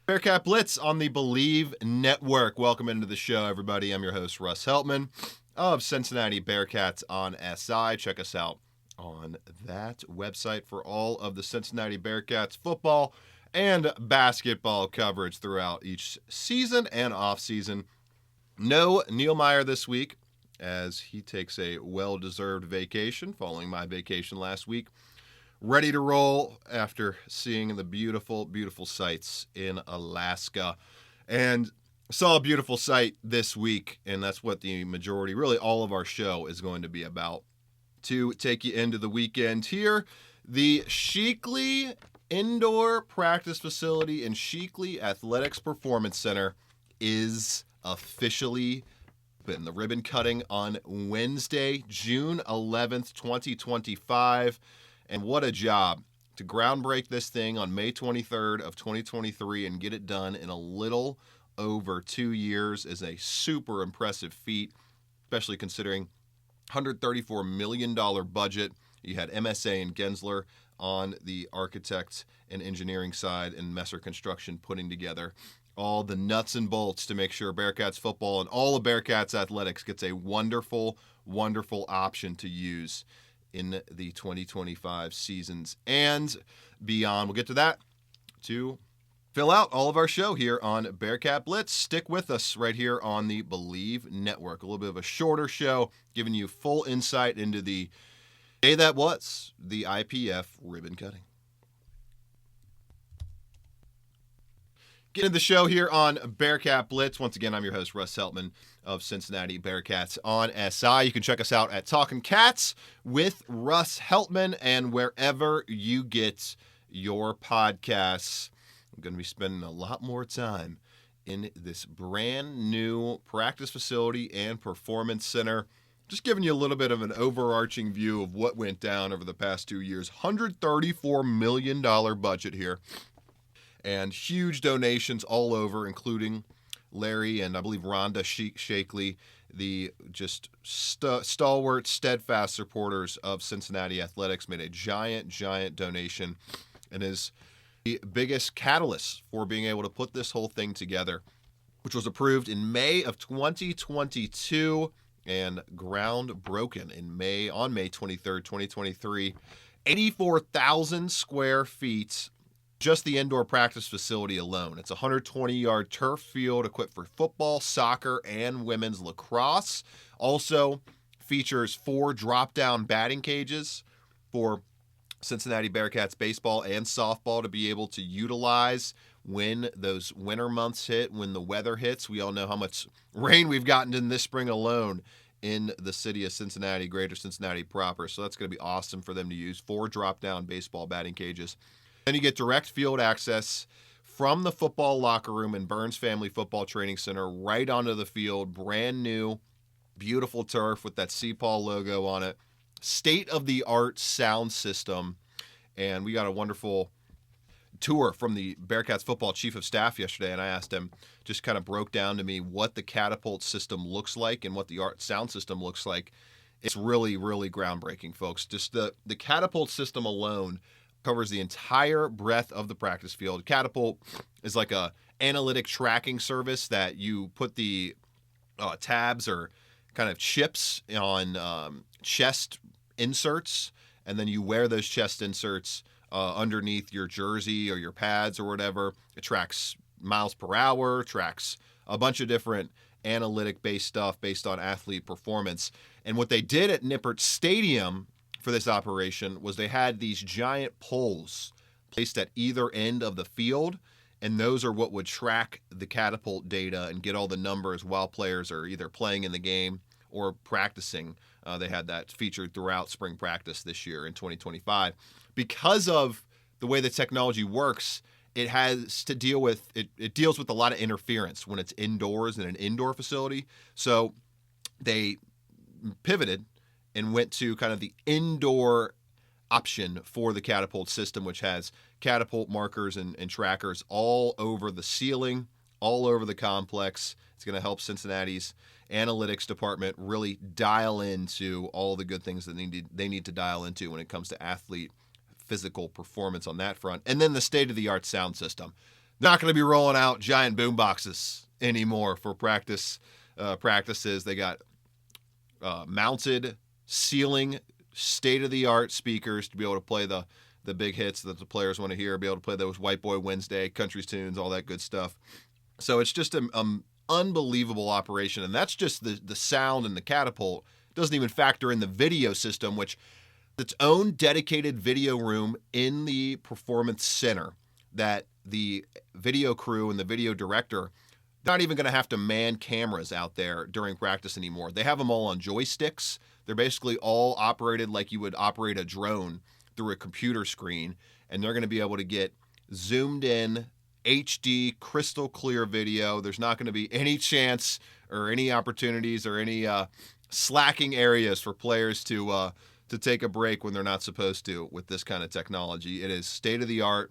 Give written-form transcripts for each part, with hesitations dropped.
Bearcat Blitz on the Believe Network. Welcome into the show, everybody. I'm your host, Russ Heltman of Cincinnati Bearcats on SI. Check us out on that website for all of the Cincinnati Bearcats football and basketball coverage throughout each season and off-season. No Neil Meyer this week, as he takes a well-deserved vacation following my vacation last week. Ready to roll after seeing the beautiful, beautiful sights in Alaska. And saw a beautiful sight this week, and that's what the majority, really all of our show is going to be about. To take you into the weekend here, the Sheakley Indoor Practice Facility and Sheakley Athletics Performance Center is officially open. The ribbon cutting on Wednesday, June 11th, 2025. And what a job to groundbreak this thing on May 23rd of 2023 and get it done in a little over 2 years is a super impressive feat, especially considering $134 million budget. You had MSA and Gensler on the architect and engineering side, and Messer Construction putting together all the nuts and bolts to make sure Bearcats football and all of Bearcats athletics gets a wonderful, wonderful option to use in the 2025 seasons and beyond. We'll get to that to fill out all of our show here on Bearcat Blitz. Stick with us right here on the Believe Network. A little bit of a shorter show, giving you full insight into the day that was the IPF ribbon cutting. Get into the show here on Bearcat Blitz. Once again, I'm your host, Russ Heltman of Cincinnati Bearcats on SI. You can check us out at Talking Cats with Russ Heltman and wherever you get your podcasts. I'm going to be spending a lot more time in this brand new practice facility and performance center. Just giving you a little bit of an overarching view of what went down over the past 2 years. $134 million budget here. And huge donations all over, including Larry and I believe Rhonda Sheakley, the just stalwart, steadfast supporters of Cincinnati Athletics, made a giant, giant donation and is the biggest catalyst for being able to put this whole thing together, which was approved in May of 2022 and groundbroken on May 23rd, 2023. 84,000 square feet. Just the indoor practice facility alone. It's a 120-yard turf field equipped for football, soccer, and women's lacrosse. Also features 4 drop-down batting cages for Cincinnati Bearcats baseball and softball to be able to utilize when those winter months hit, when the weather hits. We all know how much rain we've gotten in this spring alone in the city of Cincinnati, greater Cincinnati proper. So that's going to be awesome for them to use. 4 drop-down baseball batting cages. Then you get direct field access from the football locker room in Burns Family Football Training Center right onto the field. Brand new, beautiful turf with that CPAW logo on it. State-of-the-art sound system. And we got a wonderful tour from the Bearcats football chief of staff yesterday, and I asked him, just kind of broke down to me what the catapult system looks like and what the sound system looks like. It's really, really groundbreaking, folks. Just the catapult system alone covers the entire breadth of the practice field. Catapult is like a analytic tracking service that you put the tabs or kind of chips on chest inserts, and then you wear those chest inserts underneath your jersey or your pads or whatever. It tracks miles per hour, tracks a bunch of different analytic-based stuff based on athlete performance. And what they did at Nippert Stadium for this operation was they had these giant poles placed at either end of the field, and those are what would track the catapult data and get all the numbers while players are either playing in the game or practicing. They had that featured throughout spring practice this year in 2025. Because of the way the technology works, it has to deal with it deals with a lot of interference when it's indoors in an indoor facility. So they pivoted and went to kind of the indoor option for the catapult system, which has catapult markers and trackers all over the ceiling, all over the complex. It's going to help Cincinnati's analytics department really dial into all the good things that they need to dial into when it comes to athlete physical performance on that front. And then the state-of-the-art sound system. not going to be rolling out giant boom boxes anymore for practices. They got mounted ceiling state-of-the-art speakers to be able to play the big hits that the players want to hear, be able to play those White Boy Wednesday, country tunes, all that good stuff. So it's just an unbelievable operation, and that's just the sound and the catapult. It doesn't even factor in the video system, which its own dedicated video room in the performance center that the video crew and the video director not even going to have to man cameras out there during practice anymore. They have them all on joysticks. They're basically all operated like you would operate a drone through a computer screen, and they're going to be able to get zoomed in HD crystal clear video. There's not going to be any chance or any opportunities or any slacking areas for players to take a break when they're not supposed to with this kind of technology. It is state of the art,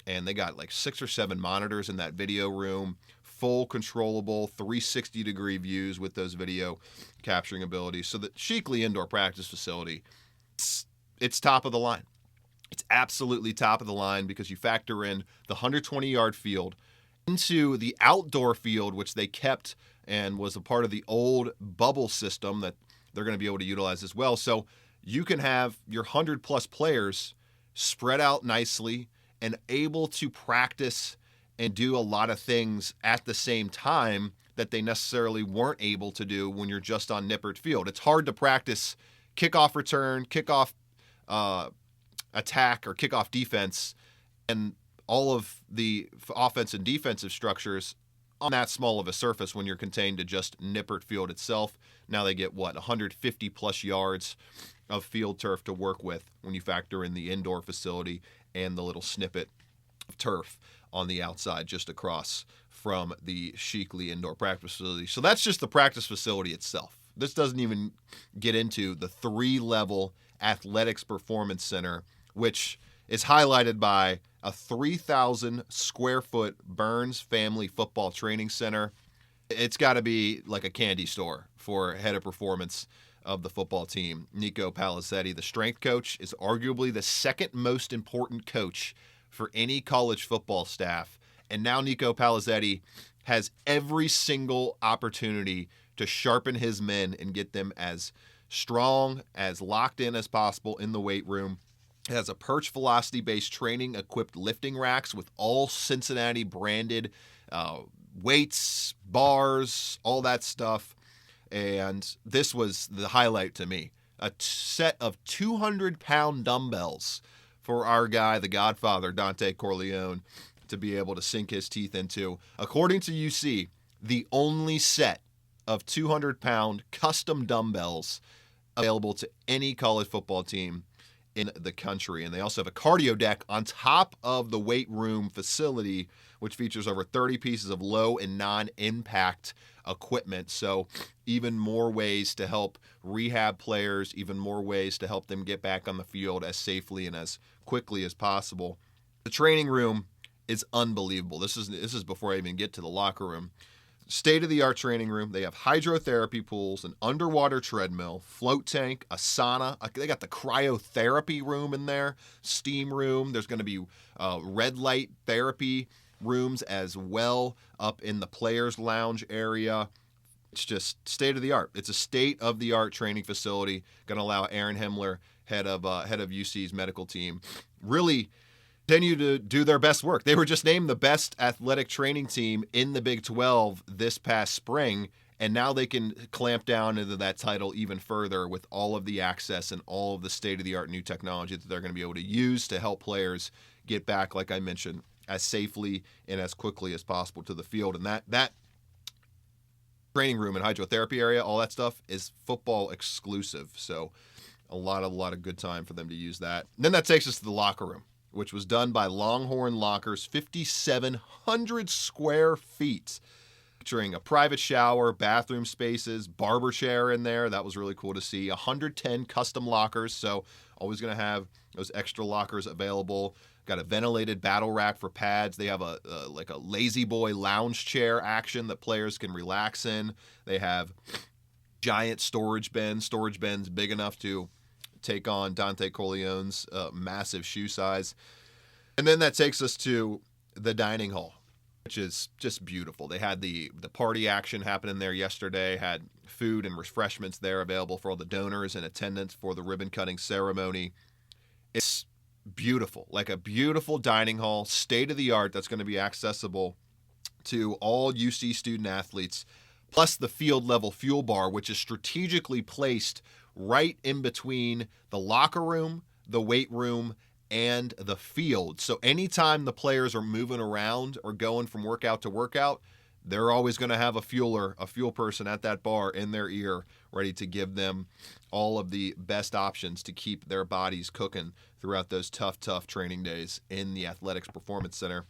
and they got like 6 or 7 monitors in that video room, full controllable 360-degree views with those video capturing abilities. So the Sheakley indoor practice facility, it's top of the line. It's absolutely top of the line because you factor in the 120-yard field into the outdoor field, which they kept and was a part of the old bubble system that they're going to be able to utilize as well. So you can have your 100-plus players spread out nicely and able to practice and do a lot of things at the same time that they necessarily weren't able to do when you're just on Nippert Field. It's hard to practice kickoff return, kickoff attack, or kickoff defense, and all of the offense and defensive structures on that small of a surface when you're contained to just Nippert Field itself. Now they get, 150-plus yards of field turf to work with when you factor in the indoor facility and the little snippet of turf on the outside just across from the Sheakley indoor practice facility. So that's just the practice facility itself. This doesn't even get into the 3-level athletics performance center, which is highlighted by a 3,000 square foot Burns Family Football Training Center. It's got to be like a candy store for head of performance of the football team. Nico Palizzetti, the strength coach, is arguably the second most important coach for any college football staff. And now Nico Palizzetti has every single opportunity to sharpen his men and get them as strong, as locked in as possible in the weight room. It has a perch velocity-based training equipped lifting racks with all Cincinnati branded weights, bars, all that stuff. And this was the highlight to me. A set of 200-pound dumbbells for our guy, the Godfather, Dante Corleone, to be able to sink his teeth into. According to UC, the only set of 200-pound custom dumbbells available to any college football team in the country. And they also have a cardio deck on top of the weight room facility, which features over 30 pieces of low and non-impact equipment. So even more ways to help rehab players, even more ways to help them get back on the field as safely and as quickly as possible. The training room is unbelievable. This is before I even get to the locker room. State-of-the-art training room. They have hydrotherapy pools, an underwater treadmill, float tank, a sauna. They got the cryotherapy room in there, steam room. There's going to be red light therapy rooms as well up in the players' lounge area. It's just state-of-the-art. It's a state-of-the-art training facility. Going to allow Aaron Himmler, head of UC's medical team, really continue to do their best work. They were just named the best athletic training team in the Big 12 this past spring, and now they can clamp down into that title even further with all of the access and all of the state-of-the-art new technology that they're going to be able to use to help players get back, like I mentioned, as safely and as quickly as possible to the field. And that training room and hydrotherapy area, all that stuff is football exclusive. So a lot of good time for them to use that. And then that takes us to the locker room, which was done by Longhorn Lockers, 5,700 square feet, featuring a private shower, bathroom spaces, barber chair in there. That was really cool to see. 110 custom lockers, so always going to have those extra lockers available. Got a ventilated battle rack for pads. They have a lazy boy lounge chair action that players can relax in. They have giant storage bins big enough to take on Dante Corleone's massive shoe size. And then that takes us to the dining hall. which is just beautiful. They had the party action happening there yesterday, had food and refreshments there available for all the donors in attendance for the ribbon cutting ceremony. It's beautiful, like a beautiful dining hall, state of the art, that's going to be accessible to all UC student athletes, plus the field level fuel bar, which is strategically placed right in between the locker room, the weight room, and the field. So anytime the players are moving around or going from workout to workout, they're always going to have a fuel person at that bar in their ear, ready to give them all of the best options to keep their bodies cooking throughout those tough training days in the Athletics Performance Center.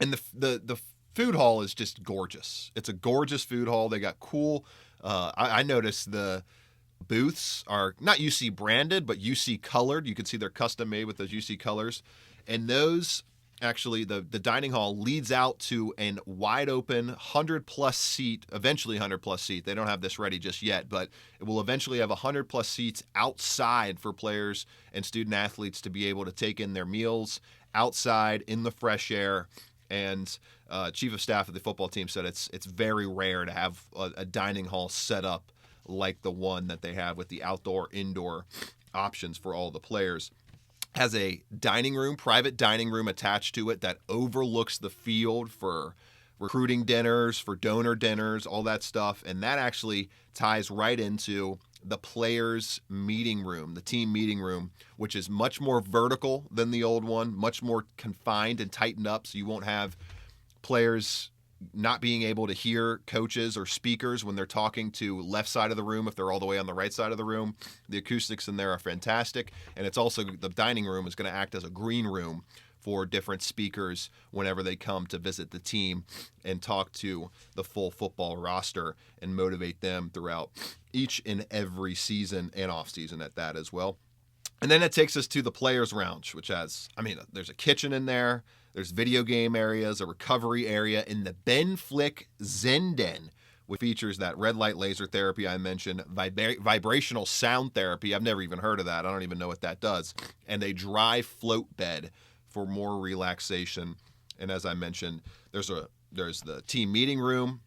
And the food hall is just gorgeous. It's a gorgeous food hall. They got cool. I noticed the booths are not UC branded, but UC colored. You can see they're custom made with those UC colors. And those, actually, the dining hall leads out to an wide open 100+ seat, eventually 100+ seat. They don't have this ready just yet, but it will eventually have 100+ seats outside for players and student athletes to be able to take in their meals outside in the fresh air. And Chief of Staff of the football team said it's very rare to have a dining hall set up like the one that they have with the outdoor-indoor options for all the players. Has a dining room, private dining room attached to it that overlooks the field for recruiting dinners, for donor dinners, all that stuff. And that actually ties right into the players' meeting room, the team meeting room, which is much more vertical than the old one, much more confined and tightened up, so you won't have players not being able to hear coaches or speakers when they're talking to left side of the room if they're all the way on the right side of the room. The acoustics in there are fantastic, and it's also, the dining room is going to act as a green room for different speakers whenever they come to visit the team and talk to the full football roster and motivate them throughout each and every season and off season at that as well. And then it takes us to the players' lounge, which has, there's a kitchen in there, there's video game areas, a recovery area in the Ben Flick Zen Den, which features that red light laser therapy I mentioned, vibrational sound therapy. I've never even heard of that. I don't even know what that does. And a dry float bed for more relaxation. And as I mentioned, there's the team meeting room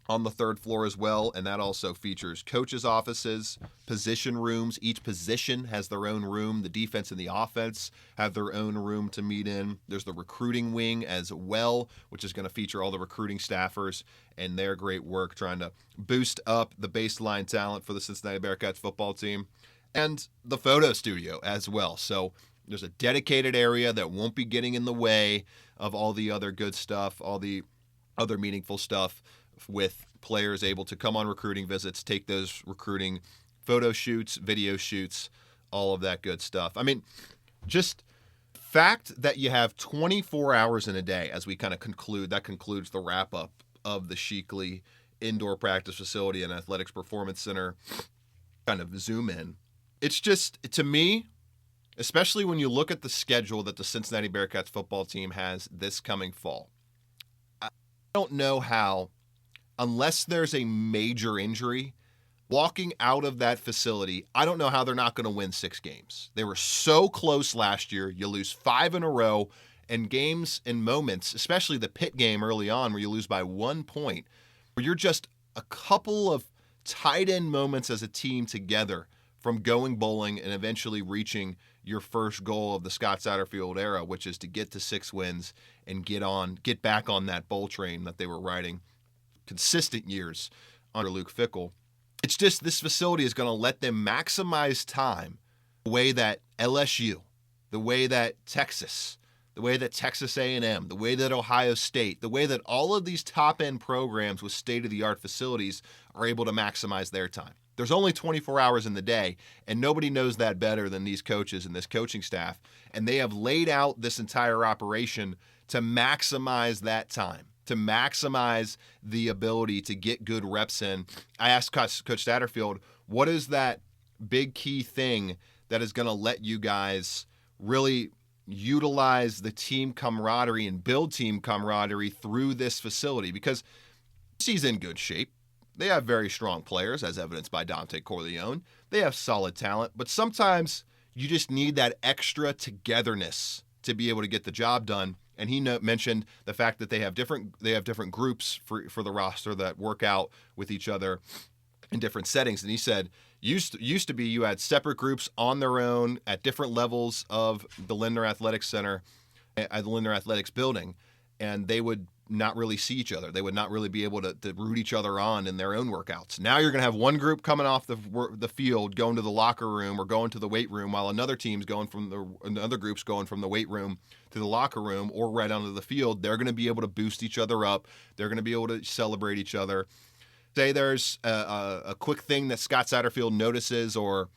on the third floor as well, and that also features coaches' offices, position rooms. Each position has their own room. The defense and the offense have their own room to meet in. There's the recruiting wing as well, which is going to feature all the recruiting staffers and their great work trying to boost up the baseline talent for the Cincinnati Bearcats football team, and the photo studio as well. So there's a dedicated area that won't be getting in the way of all the other good stuff, all the other meaningful stuff, with players able to come on recruiting visits, take those recruiting photo shoots, video shoots, all of that good stuff. Just fact that you have 24 hours in a day as we kind of that concludes the wrap up of the Sheakley Indoor Practice Facility and Athletics Performance Center kind of zoom in. It's just, to me, especially when you look at the schedule that the Cincinnati Bearcats football team has this coming fall, I don't know how, unless there's a major injury, walking out of that facility, I don't know how they're not going to win 6 games. They were so close last year. You lose 5 in a row, and games and moments, especially the Pitt game early on where you lose by 1 point, where you're just a couple of tight end moments as a team together from going bowling and eventually reaching your first goal of the Scott Satterfield era, which is to get to 6 wins and get back on that bowl train that they were riding consistent years under Luke Fickell. It's just, this facility is going to let them maximize time the way that LSU, the way that Texas, the way that Texas A&M, the way that Ohio State, the way that all of these top-end programs with state-of-the-art facilities are able to maximize their time. There's only 24 hours in the day, and nobody knows that better than these coaches and this coaching staff, and they have laid out this entire operation to maximize that time, to maximize the ability to get good reps in. I asked Coach Satterfield, what is that big key thing that is going to let you guys really utilize the team camaraderie and build team camaraderie through this facility? Because he's in good shape. They have very strong players, as evidenced by Dante Corleone. They have solid talent, but sometimes you just need that extra togetherness to be able to get the job done. And he mentioned the fact that they have different groups for the roster that work out with each other in different settings. And he said used to be you had separate groups on their own at different levels of the Lindner Athletics Center at the Lindner Athletics building, and they would not really see each other. They would not really be able to root each other on in their own workouts. Now you're going to have one group coming off the field, going to the locker room or going to the weight room, while another group's going from the weight room to the locker room or right onto the field. They're going to be able to boost each other up. They're going to be able to celebrate each other. Say there's a quick thing that Scott Satterfield notices, or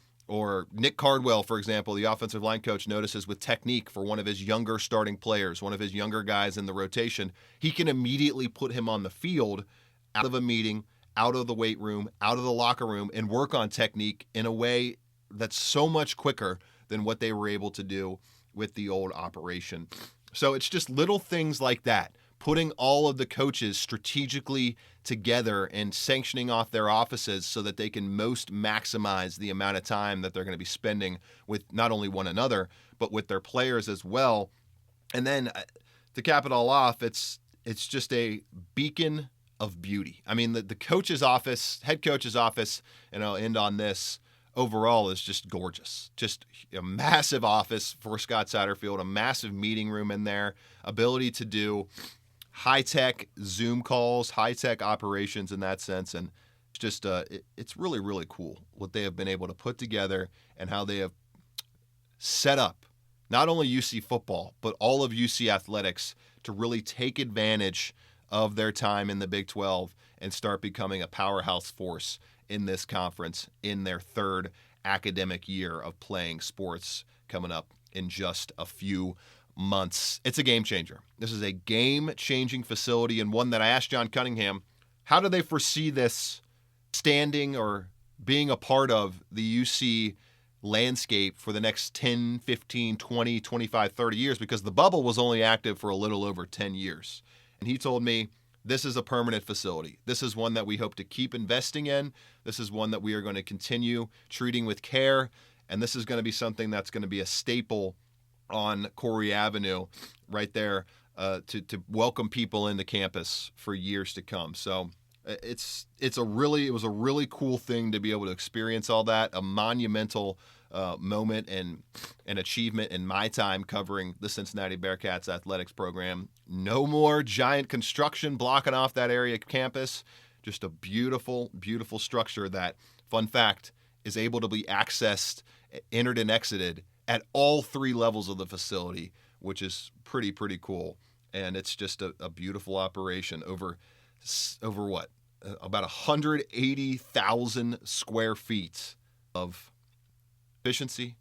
Nick Cardwell, for example, the offensive line coach, notices with technique for one of his younger starting players, one of his younger guys in the rotation. He can immediately put him on the field, out of a meeting, out of the weight room, out of the locker room, and work on technique in a way that's so much quicker than what they were able to do with the old operation. So it's just little things like that, putting all of the coaches strategically together and sanctioning off their offices so that they can most maximize the amount of time that they're going to be spending with not only one another, but with their players as well. And then to cap it all off, it's just a beacon of beauty. I mean, the coach's office, head coach's office, and I'll end on this, overall is just gorgeous. Just a massive office for Scott Satterfield, a massive meeting room in there, ability to do high-tech Zoom calls, high-tech operations in that sense. And it's just it's really, really cool what they have been able to put together and how they have set up not only UC football, but all of UC athletics to really take advantage of their time in the Big 12 and start becoming a powerhouse force in this conference in their third academic year of playing sports coming up in just a few months. It's a game changer. This is a game-changing facility, and one that I asked John Cunningham, how do they foresee this standing or being a part of the UC landscape for the next 10, 15, 20, 25, 30 years? Because the bubble was only active for a little over 10 years. And he told me, this is a permanent facility. This is one that we hope to keep investing in. This is one that we are going to continue treating with care. And this is going to be something that's going to be a staple on Corey Avenue right there to welcome people into campus for years to come. So it was a really cool thing to be able to experience all that, a monumental moment and an achievement in my time covering the Cincinnati Bearcats athletics program. No more giant construction blocking off that area campus. Just a beautiful, beautiful structure that, fun fact, is able to be accessed, entered and exited at all three levels of the facility, which is pretty cool. And it's just a beautiful operation over what? About 180,000 square feet of efficiency,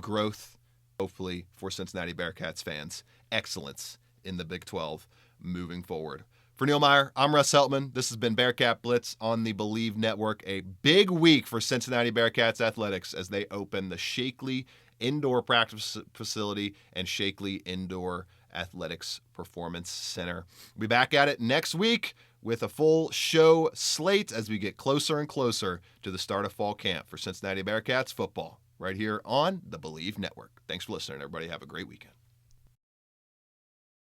growth, hopefully for Cincinnati Bearcats fans, excellence in the Big 12 moving forward. For Neil Meyer, I'm Russ Heltman. This has been Bearcat Blitz on the Believe Network. A big week for Cincinnati Bearcats athletics as they open the Sheakley Indoor Practice Facility and Sheakley Indoor Athletics Performance Center. We'll be back at it next week with a full show slate as we get closer and closer to the start of fall camp for Cincinnati Bearcats football right here on the Believe Network. Thanks for listening, everybody. Have a great weekend.